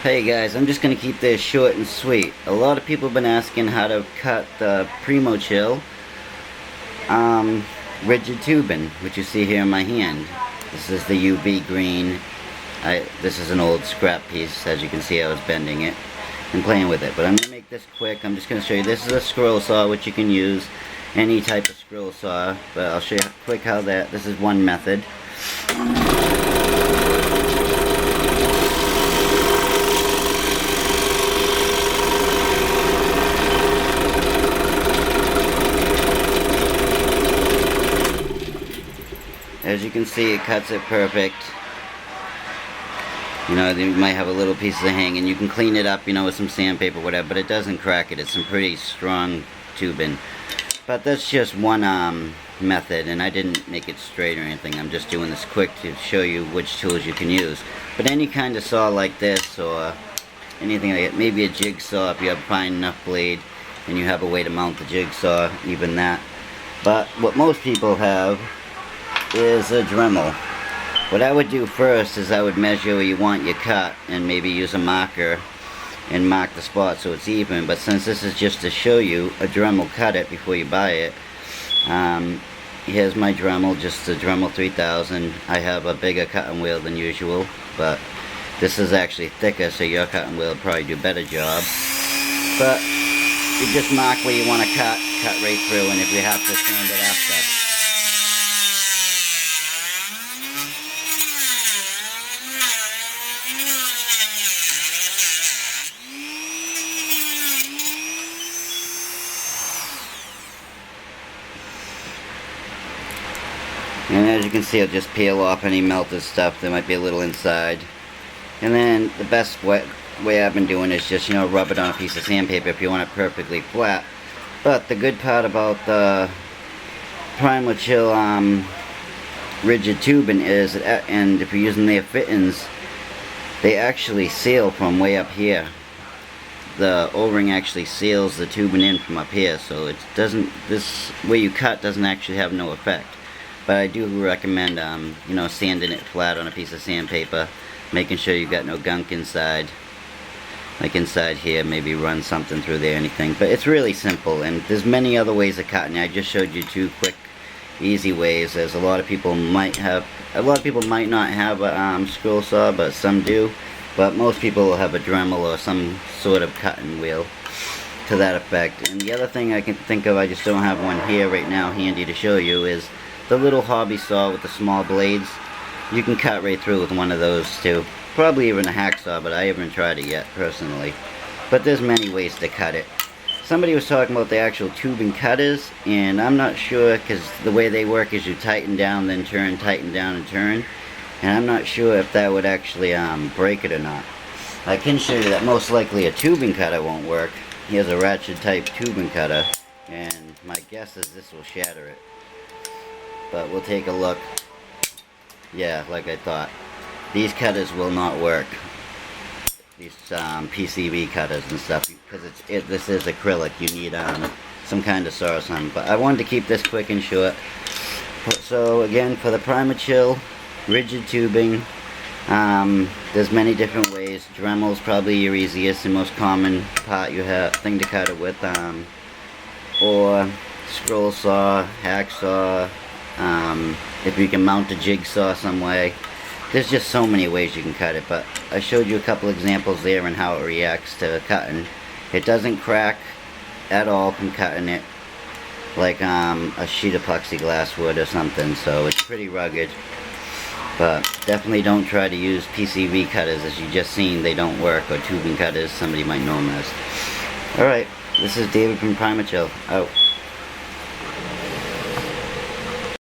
Hey guys, I'm just going to keep this short and sweet. A lot of people have been asking how to cut the Primochill Rigid Tubing, which you see here in my hand. This is the UV green. This is an old scrap piece. As you can see, I was bending it and playing with it. But I'm going to make this quick. I'm just going to show you. This is a scroll saw, which you can use any type of scroll saw. But I'll show you quick how this is one method. As you can see, it cuts it perfect. You know, you might have a little piece of hanging. You can clean it up, you know, with some sandpaper or whatever, but it doesn't crack it. It's some pretty strong tubing. But that's just one method, and I didn't make it straight or anything. I'm just doing this quick to show you which tools you can use. But any kind of saw like this, or anything like it, maybe a jigsaw if you have a fine enough blade and you have a way to mount the jigsaw, even that. But what most people have is a Dremel. What I would do first is I would measure where you want your cut and maybe use a marker and mark the spot so it's even. But since this is just to show you a Dremel, cut it before you buy it. Here's my Dremel, just a Dremel 3000. I have a bigger cutting wheel than usual, but this is actually thicker, so your cutting wheel will probably do a better job. But you just mark where you want to cut right through, and if you have to sand it after. And as you can see, it'll just peel off any melted stuff that might be a little inside. And then the best way I've been doing is just, you know, rub it on a piece of sandpaper if you want it perfectly flat. But the good part about the Primochill rigid tubing is, and if you're using their fittings, they actually seal from way up here. The O-ring actually seals the tubing in from up here, so it doesn't, this where you cut doesn't actually have no effect. But I do recommend, you know, sanding it flat on a piece of sandpaper, making sure you've got no gunk inside. Like inside here, maybe run something through there, anything. But it's really simple, and there's many other ways of cutting. I just showed you two quick, easy ways. There's a lot of people might not have a scroll saw, but some do. But most people will have a Dremel or some sort of cutting wheel to that effect. And the other thing I can think of, I just don't have one here right now handy to show you, is the little hobby saw with the small blades. You can cut right through with one of those too. Probably even a hacksaw, but I haven't tried it yet personally. But there's many ways to cut it. Somebody was talking about the actual tubing cutters, and I'm not sure, because the way they work is you tighten down, then turn, tighten down, and turn. And I'm not sure if that would actually break it or not. I can show you that most likely a tubing cutter won't work. Here's a ratchet type tubing cutter, and my guess is this will shatter it. But we'll take a look. Yeah, like I thought. These cutters will not work. These PCB cutters and stuff, because this is acrylic. You need some kind of saw or something. But I wanted to keep this quick and short. So again, for the Primochill rigid tubing, there's many different ways. Dremel's probably your easiest and most common thing to cut it with, or scroll saw, hacksaw. If you can mount a jigsaw some way. There's just so many ways you can cut it, but I showed you a couple examples there and how it reacts to cutting. It doesn't crack at all from cutting it like a sheet of plexiglass would or something, so it's pretty rugged. But definitely don't try to use PCB cutters, as you just seen. They don't work, or tubing cutters, somebody might know them as. Alright, this is David from Primochill, out.